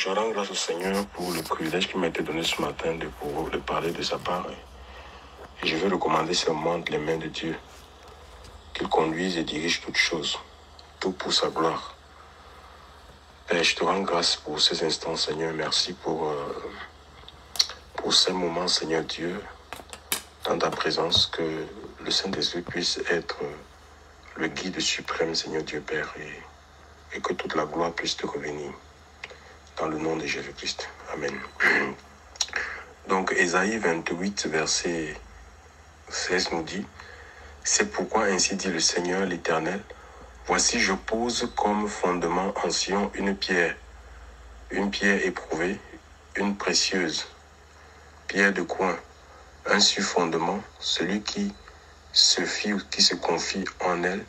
Je rends grâce au Seigneur pour le privilège qui m'a été donné ce matin de parler de sa part. Et je veux recommander seulement les mains de Dieu, qu'il conduise et dirige toutes choses, tout pour sa gloire. Père, je te rends grâce pour ces instants, Seigneur. Merci pour ces moments, Seigneur Dieu, dans ta présence, que le Saint-Esprit puisse être le guide suprême, Seigneur Dieu Père, et que toute la gloire puisse te revenir. Dans le nom de Jésus-Christ. Amen. Donc, Ésaïe 28, verset 16 nous dit, « C'est pourquoi ainsi dit le Seigneur l'Éternel, voici je pose comme fondement en Sion une pierre éprouvée, une précieuse, pierre de coin, un sûr fondement, celui qui se fie ou qui se confie en elle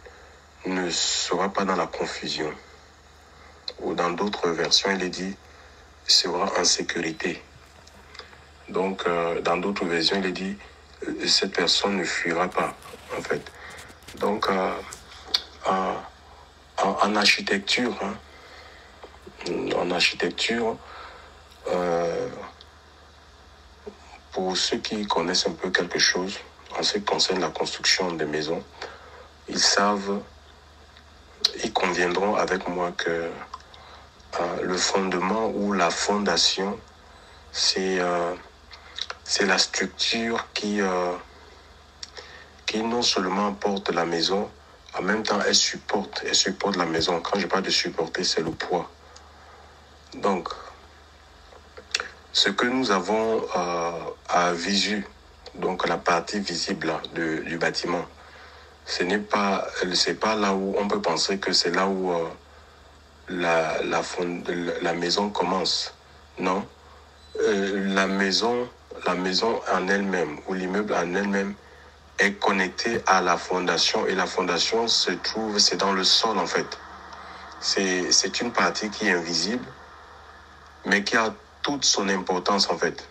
ne sera pas dans la confusion. » Ou dans d'autres versions, il est dit, sera en sécurité. Donc, dans d'autres versions, il est dit, cette personne ne fuira pas, en fait. Donc, en architecture, pour ceux qui connaissent un peu quelque chose, en ce qui concerne la construction des maisons, ils conviendront avec moi que le fondement ou la fondation, c'est la structure qui non seulement porte la maison, en même temps elle supporte la maison. Quand je parle de supporter, c'est le poids. Donc, ce que nous avons à visu, donc la partie visible du bâtiment, c'est pas là où on peut penser que c'est là où la maison commence. Non. La maison en elle-même, ou l'immeuble en elle-même, est connecté à la fondation. Et la fondation c'est dans le sol en fait. C'est une partie qui est invisible, mais qui a toute son importance en fait.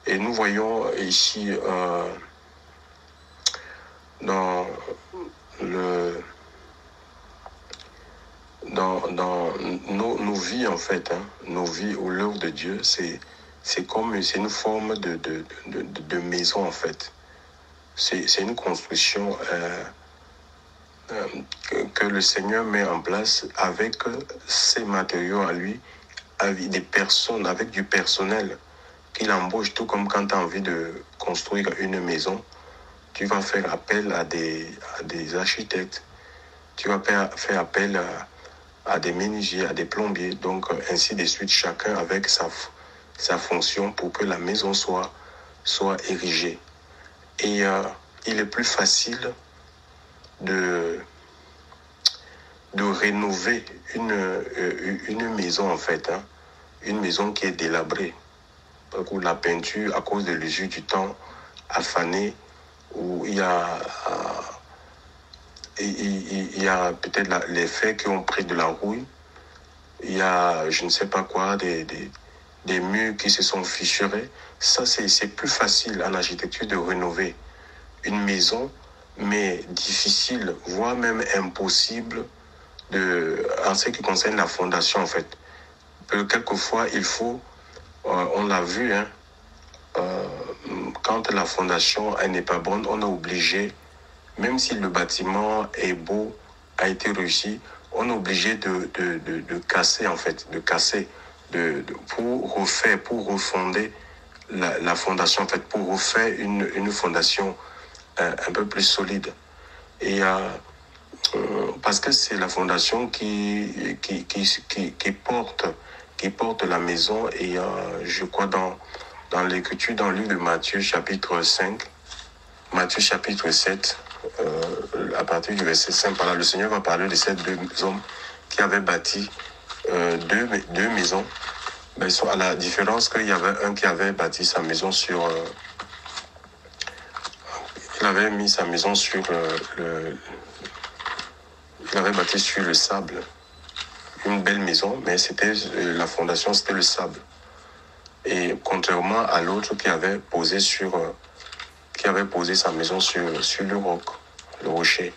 Et nous voyons ici dans nos vies en fait, nos vies ou l'œuvre de Dieu, c'est une forme de maison en fait. C'est une construction que le Seigneur met en place avec ses matériaux à lui, avec des personnes, avec du personnel qu'il embauche, tout comme quand tu as envie de construire une maison, tu vas faire appel à des architectes, tu vas faire appel à des menuisiers, à des plombiers, donc ainsi de suite, chacun avec sa fonction pour que la maison soit érigée. Et il est plus facile de rénover une maison en fait, une maison qui est délabrée, où la peinture, à cause de l'usure du temps, a fané, où il y a peut-être les faits qui ont pris de la rouille, il y a je ne sais pas quoi, des murs qui se sont fissurés. Ça, c'est plus facile en architecture de rénover une maison, mais difficile, voire même impossible en ce qui concerne la fondation en fait. Quelquefois, il faut, on l'a vu, quand la fondation elle n'est pas bonne, on est obligé, même si le bâtiment est beau, a été réussi, on est obligé de casser en fait, pour refonder la fondation en fait, pour refaire une fondation un peu plus solide. Et parce que c'est la fondation qui porte la maison. Et je crois dans l'écriture, dans le livre de Matthieu chapitre 5, Matthieu chapitre 7, à partir du verset 5, par là, le Seigneur va parler de ces deux hommes qui avaient bâti deux maisons. Mais à la différence qu'il y avait un qui avait bâti sa maison sur... il avait mis sa maison sur il avait bâti sur le sable. Une belle maison, mais la fondation, c'était le sable. Et contrairement à l'autre qui avait posé sa maison sur le roc, le rocher.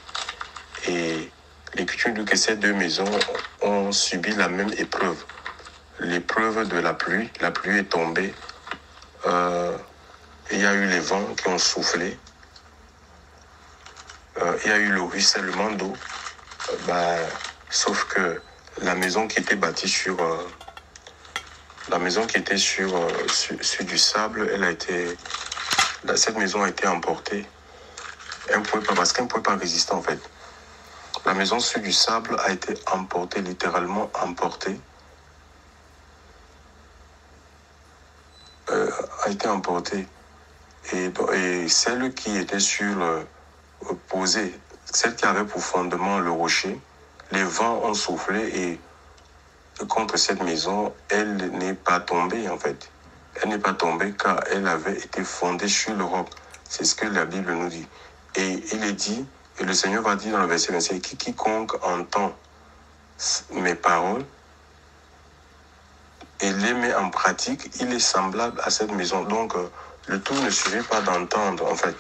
Et l'Écriture dit que ces deux maisons ont subi la même épreuve. l'épreuve de la pluie est tombée, il y a eu les vents qui ont soufflé, il y a eu le ruissellement d'eau, sauf que la maison qui était bâtie sur du sable, cette maison a été emportée. Parce qu'elle ne pouvait pas résister en fait. La maison sur du sable a été emportée, littéralement emportée. Et celle qui était posée, celle qui avait pour fondement le rocher, les vents ont soufflé et contre cette maison, elle n'est pas tombée en fait. Elle n'est pas tombée car elle avait été fondée sur le roc. C'est ce que la Bible nous dit. Et il est dit, et le Seigneur va dire dans le verset 25, quiconque entend mes paroles et les met en pratique, il est semblable à cette maison. Donc, le tout ne suffit pas d'entendre, en fait.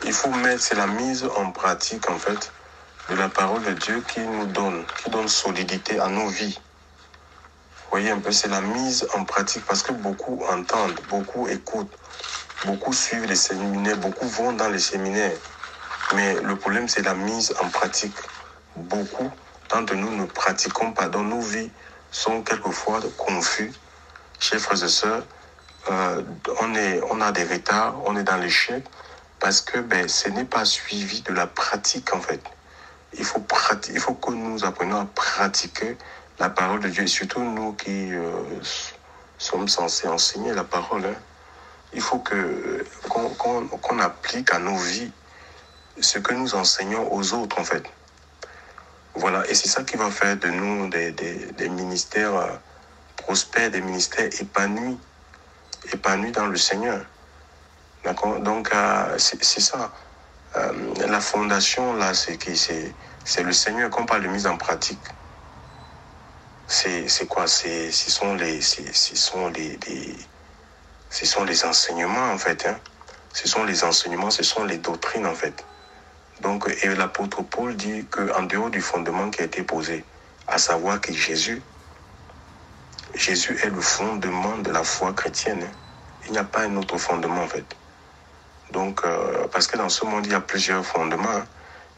Il faut c'est la mise en pratique, en fait, de la parole de Dieu qui donne solidité à nos vies. Vous voyez un peu, c'est la mise en pratique parce que beaucoup entendent, beaucoup écoutent, beaucoup suivent les séminaires, beaucoup vont dans les séminaires. Mais le problème, c'est la mise en pratique. Beaucoup d'entre nous ne pratiquons pas. Dans nos vies sont quelquefois confus. Chers frères et sœurs, on a des retards, on est dans l'échec parce que ce n'est pas suivi de la pratique en fait. Il faut que nous apprenions à pratiquer la parole de Dieu, et surtout nous qui sommes censés enseigner la parole. Il faut qu'on applique à nos vies ce que nous enseignons aux autres en fait. Voilà, et c'est ça qui va faire de nous des ministères prospères, des ministères épanouis dans le Seigneur. D'accord? Donc, c'est ça. La fondation, là, c'est le Seigneur. Quand on parle de mise en pratique, c'est quoi? Ce sont les enseignements, en fait. Hein? Ce sont les enseignements, ce sont les doctrines, en fait. Donc, et l'apôtre Paul dit qu'en dehors du fondement qui a été posé, à savoir que Jésus est le fondement de la foi chrétienne. Hein? Il n'y a pas un autre fondement, en fait. Donc, parce que dans ce monde, il y a plusieurs fondements. Hein?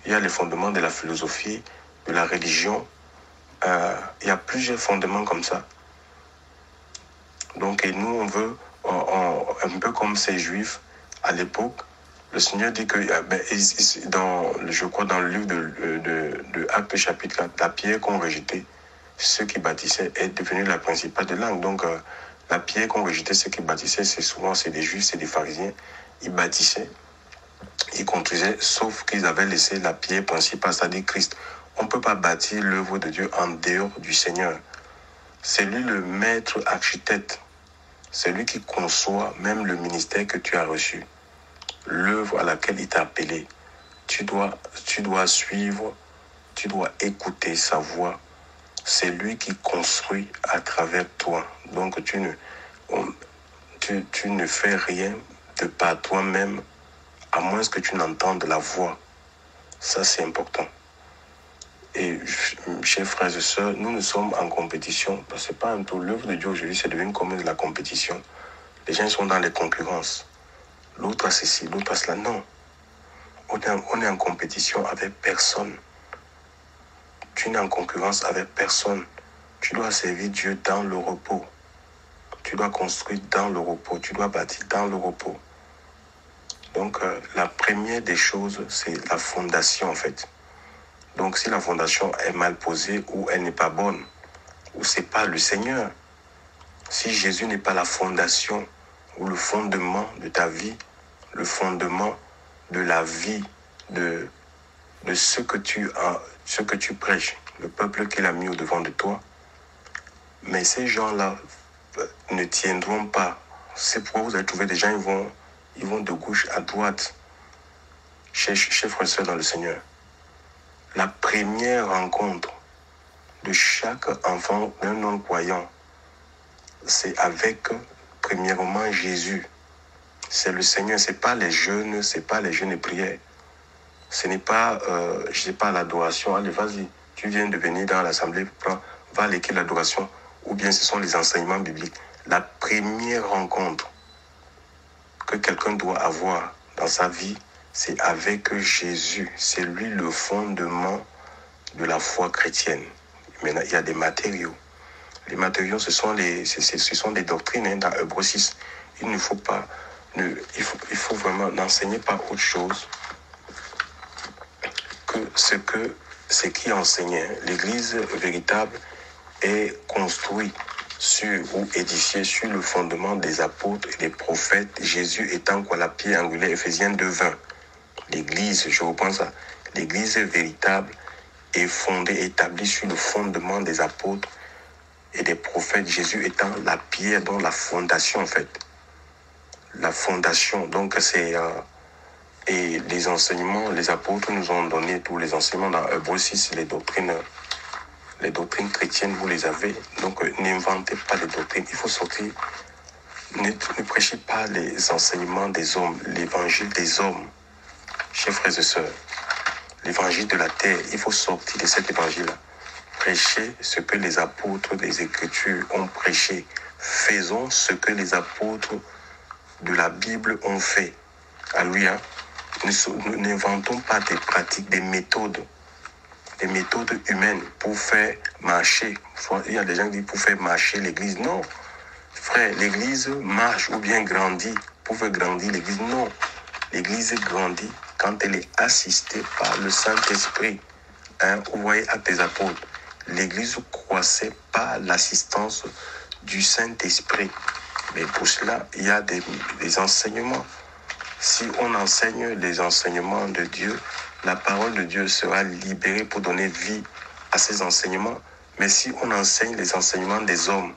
Il y a les fondements de la philosophie, de la religion. Il y a plusieurs fondements comme ça. Donc, et nous, on veut, un peu comme ces Juifs à l'époque, le Seigneur dit que, je crois dans le livre de Actes chapitre 4, la pierre qu'ont rejetée ceux qui bâtissaient est devenue la principale de langue. Donc, la pierre qu'ont rejetée ceux qui bâtissaient, c'est des Juifs, c'est des pharisiens. Ils bâtissaient, ils construisaient, sauf qu'ils avaient laissé la pierre principale, c'est-à-dire Christ. On ne peut pas bâtir l'œuvre de Dieu en dehors du Seigneur. C'est lui le maître architecte. C'est lui qui conçoit même le ministère que tu as reçu. L'œuvre à laquelle il t'a appelé. Tu dois suivre, tu dois écouter sa voix. C'est lui qui construit à travers toi. Donc tu ne fais rien de par toi-même, à moins que tu n'entendes la voix. Ça, c'est important. Et, chers frères et sœurs, nous sommes en compétition. Ce n'est pas un tout. L'œuvre de Dieu aujourd'hui, c'est devenu comme de la compétition. Les gens sont dans les concurrences. L'autre a ceci, l'autre a cela. Non. On est en compétition avec personne. Tu n'es en concurrence avec personne. Tu dois servir Dieu dans le repos. Tu dois construire dans le repos. Tu dois bâtir dans le repos. Donc, la première des choses, c'est la fondation, en fait. Donc, si la fondation est mal posée ou elle n'est pas bonne, ou c'est pas le Seigneur, si Jésus n'est pas la fondation ou le fondement de ta vie, le fondement de la vie de ce que tu prêches, le peuple qu'il a mis au devant de toi, mais ces gens-là ne tiendront pas. C'est pourquoi vous allez trouver des gens, ils vont de gauche à droite. Chers frères et sœurs dans le Seigneur, la première rencontre de chaque enfant d'un non-croyant, c'est avec, premièrement, Jésus. C'est le Seigneur, ce n'est pas les jeûnes, ce n'est pas les jeûnes et prières. Ce n'est pas, je sais pas, l'adoration. Allez, vas-y, tu viens de venir dans l'assemblée, va à l'équipe d'adoration. ou bien ce sont les enseignements bibliques. La première rencontre que quelqu'un doit avoir dans sa vie, c'est avec Jésus. C'est lui le fondement de la foi chrétienne. Maintenant, il y a des matériaux. Les matériaux, ce sont des doctrines dans Hébreux 6. Il ne faut pas, il faut vraiment n'enseigner pas autre chose que ce qui enseignait. L'Église véritable est construite ou édifiée sur le fondement des apôtres et des prophètes, Jésus étant quoi la pierre angulaire, Éphésiens 2:20. L'Église, je reprends ça, l'Église véritable est fondée, établie sur le fondement des apôtres et des prophètes, Jésus étant la pierre, dont la fondation en fait. La fondation, donc c'est... et les enseignements, les apôtres nous ont donné tous les enseignements dans Hébreux 6, les doctrines chrétiennes, vous les avez. Donc n'inventez pas les doctrines, il faut sortir. Ne prêchez pas les enseignements des hommes, l'évangile des hommes, chers frères et sœurs. L'évangile de la terre, il faut sortir de cet évangile-là. Prêchez ce que les apôtres des Écritures ont prêché. Faisons ce que les apôtres de la Bible ont fait. Alléluia. Nous n'inventons pas des pratiques, des méthodes humaines pour faire marcher. Il y a des gens qui disent pour faire marcher l'église. Non, frère, l'église marche ou bien grandit. Pour faire grandir l'église, non. L'église grandit quand elle est assistée par le Saint-Esprit. Vous voyez, Actes des Apôtres. L'église croissait par l'assistance du Saint-Esprit. Mais pour cela, il y a des enseignements. Si on enseigne les enseignements de Dieu, la parole de Dieu sera libérée pour donner vie à ces enseignements. Mais si on enseigne les enseignements des hommes,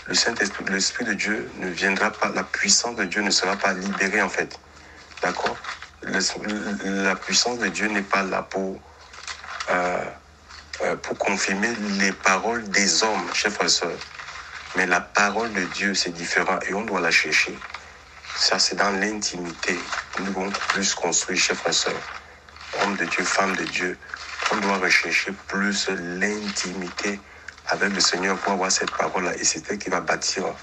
le Saint-Esprit, l'Esprit de Dieu ne viendra pas, la puissance de Dieu ne sera pas libérée en fait. D'accord? La puissance de Dieu n'est pas là pour confirmer les paroles des hommes, chers frères et sœurs. Mais la parole de Dieu, c'est différent et on doit la chercher. Ça, c'est dans l'intimité. Nous devons plus construire, chers frères et sœurs. Hommes de Dieu, femmes de Dieu, on doit rechercher plus l'intimité avec le Seigneur pour avoir cette parole-là. Et c'est elle qui va bâtir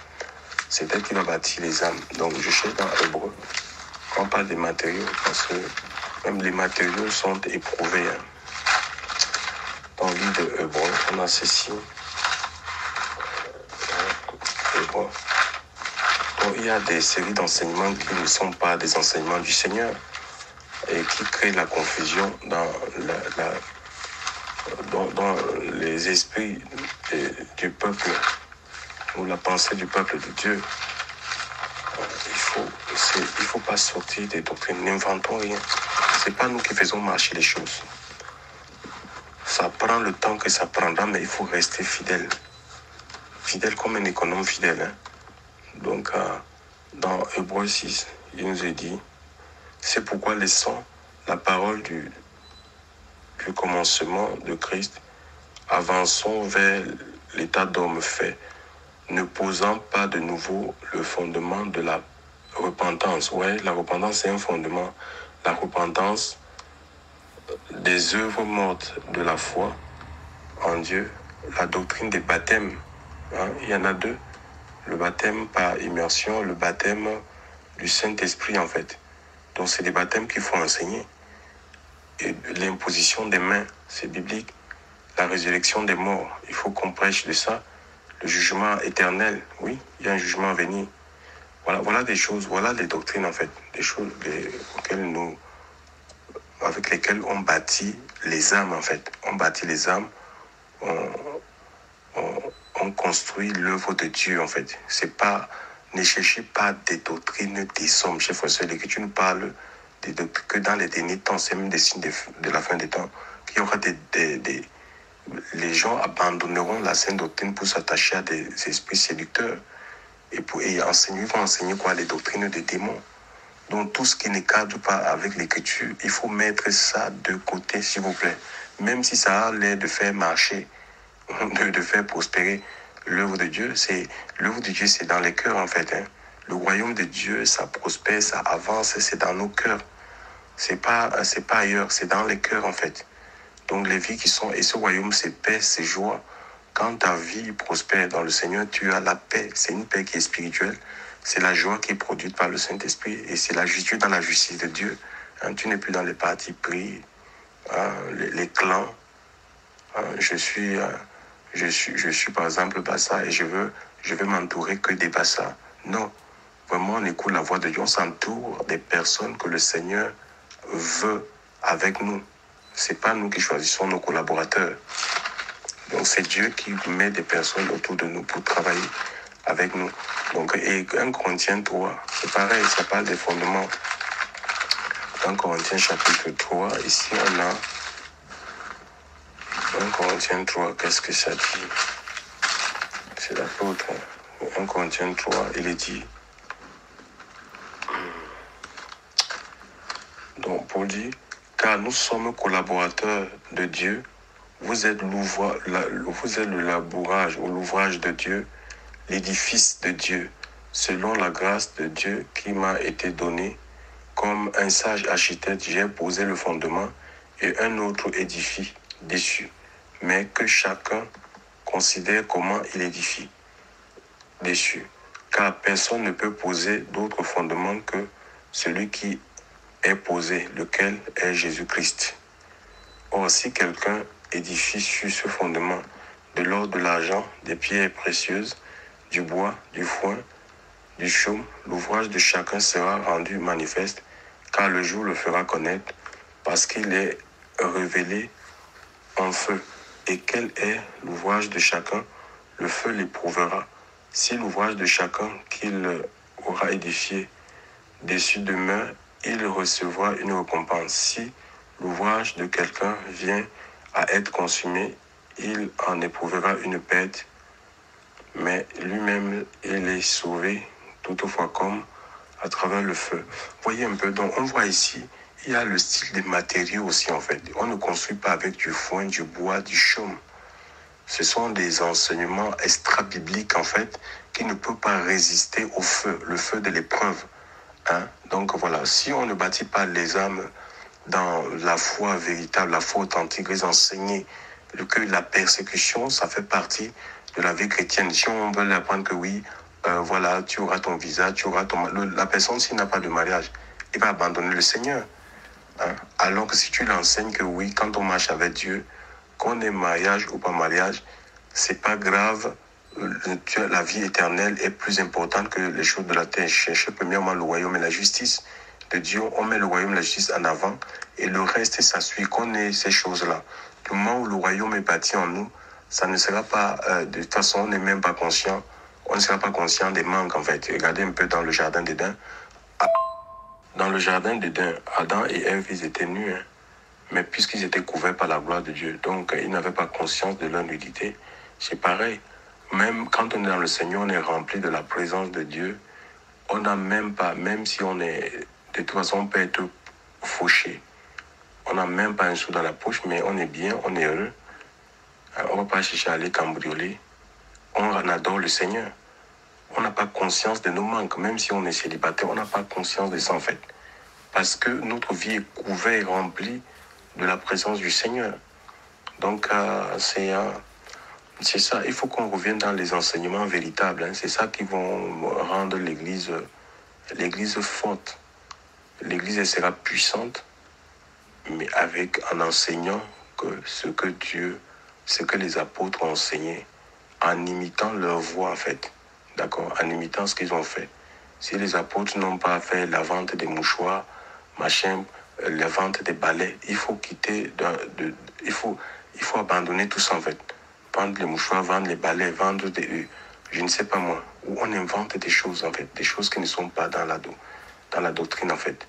les âmes. Donc, je cherche dans Hébreux. Quand on parle des matériaux, parce que même les matériaux sont éprouvés. Dans le livre de Hébreux, on a ceci. Hébreux. Donc, il y a des séries d'enseignements qui ne sont pas des enseignements du Seigneur et qui créent la confusion dans les esprits du peuple ou la pensée du peuple de Dieu. Il faut pas sortir des doctrines, n'inventons rien. C'est pas nous qui faisons marcher les choses. Ça prend le temps que ça prendra, mais il faut rester fidèle. Fidèle comme un économe fidèle. Donc, dans Hébreux 6, il nous est dit, c'est pourquoi laissons la parole du commencement de Christ, avançons vers l'état d'homme fait, ne posant pas de nouveau le fondement de la repentance. Ouais, la repentance, c'est un fondement. La repentance des œuvres mortes de la foi en Dieu, la doctrine des baptêmes. Il y en a deux. Le baptême par immersion, le baptême du Saint-Esprit en fait. Donc c'est des baptêmes qu'il faut enseigner. Et l'imposition des mains, c'est biblique. La résurrection des morts, il faut qu'on prêche de ça. Le jugement éternel, oui, il y a un jugement à venir. Voilà des choses, voilà des doctrines en fait, des choses avec lesquelles on bâtit les âmes en fait. On bâtit les âmes, on construit l'œuvre de Dieu en fait. C'est pas, ne cherchez pas des doctrines des hommes, chers frères et sœurs. L'Écriture nous parle que dans les derniers temps, c'est même des signes de la fin des temps, qu'il y aura les gens abandonneront la sainte doctrine pour s'attacher à des esprits séducteurs et vont enseigner quoi, les doctrines des démons. Donc tout ce qui ne cadre pas avec l'Écriture, il faut mettre ça de côté, s'il vous plaît. Même si ça a l'air de faire marcher, de faire prospérer l'œuvre de Dieu, c'est dans les cœurs en fait. Le royaume de Dieu, ça prospère, ça avance, c'est dans nos cœurs. C'est pas ailleurs, c'est dans les cœurs en fait. Donc les vies qui sont, et ce royaume, c'est paix, c'est joie, Quand ta vie prospère dans le Seigneur, tu as la paix. C'est une paix qui est spirituelle. C'est la joie qui est produite par le Saint-Esprit. Et c'est la justice dans la justice de Dieu. Hein, tu n'es plus dans les partis pris, les clans. Je suis par exemple Bassa et je veux m'entourer que des Bassa. Non. Vraiment, on écoute la voix de Dieu. On s'entoure des personnes que le Seigneur veut avec nous. C'est pas nous qui choisissons nos collaborateurs. Donc, c'est Dieu qui met des personnes autour de nous pour travailler avec nous. Donc, et 1 Corinthiens 3, c'est pareil, ça parle des fondements. 1 Corinthiens chapitre 3, ici on a 1 Corinthiens 3, qu'est-ce que ça dit? C'est l'apôtre. 1 Corinthiens 3, il est dit. Donc, Paul dit, car nous sommes collaborateurs de Dieu. Vous êtes le labourage ou l'ouvrage de Dieu, l'édifice de Dieu, selon la grâce de Dieu qui m'a été donnée. Comme un sage architecte, j'ai posé le fondement et un autre édifie dessus. Mais que chacun considère comment il édifie dessus. Car personne ne peut poser d'autre fondement que celui qui est posé, lequel est Jésus-Christ. Or, si quelqu'un édifie sur ce fondement de l'or, de l'argent, des pierres précieuses, du bois, du foin, du chaume, l'ouvrage de chacun sera rendu manifeste, car le jour le fera connaître, parce qu'il est révélé en feu. Et quel est l'ouvrage de chacun? Le feu l'éprouvera. Si l'ouvrage de chacun qu'il aura édifié dessus demeure, il recevra une récompense. Si l'ouvrage de quelqu'un vient à être consumé, il en éprouvera une perte, mais lui-même, il est sauvé toutefois comme à travers le feu. Voyez un peu, donc on voit ici, il y a le style des matériaux aussi en fait. On ne construit pas avec du foin, du bois, du chaume. Ce sont des enseignements extra-bibliques en fait, qui ne peuvent pas résister au feu, le feu de l'épreuve. Hein? Donc voilà, si on ne bâtit pas les âmes dans la foi véritable, la foi authentique, les enseigner que la persécution, ça fait partie de la vie chrétienne. Si on veut apprendre que oui, voilà, tu auras ton visa, tu auras ton... La personne, s'il n'a pas de mariage, il va abandonner le Seigneur. Hein? Alors que si tu l'enseignes que oui, quand on marche avec Dieu, qu'on ait mariage ou pas mariage, c'est pas grave. La vie éternelle est plus importante que les choses de la terre. Cherchez premièrement le royaume et la justice de Dieu. On met le royaume et la justice en avant et le reste, ça suit. Qu'on ait ces choses-là. Du moment où le royaume est bâti en nous, ça ne sera pas... de toute façon, on n'est même pas conscient. On ne sera pas conscient des manques, en fait. Regardez un peu dans le jardin d'Éden. Dans le jardin d'Éden, Adam et Ève, ils étaient nus. Hein. Mais puisqu'ils étaient couverts par la gloire de Dieu, donc ils n'avaient pas conscience de leur nudité. C'est pareil. Même quand on est dans le Seigneur, on est rempli de la présence de Dieu. On n'a même pas, même si on est, de toute façon, on peut être fauché. On n'a même pas un sou dans la poche, mais on est bien, on est heureux. On ne va pas chercher à aller cambrioler. On adore le Seigneur. On n'a pas conscience de nos manques. Même si on est célibataire, on n'a pas conscience de ça en fait. Parce que notre vie est couverte et remplie de la présence du Seigneur. Donc, c'est ça. Il faut qu'on revienne dans les enseignements véritables. Hein. C'est ça qui vont rendre l'Église forte. L'Église, elle sera puissante, mais en enseignant ce que les apôtres ont enseigné, en imitant leur voix, en fait. D'accord? En imitant ce qu'ils ont fait. Si les apôtres n'ont pas fait la vente des mouchoirs, la vente des balais, il faut quitter, il faut abandonner tout ça, en fait. Vendre les mouchoirs, vendre les balais, vendre je ne sais pas moi, où on invente des choses, en fait, des choses qui ne sont pas dans la doctrine, en fait.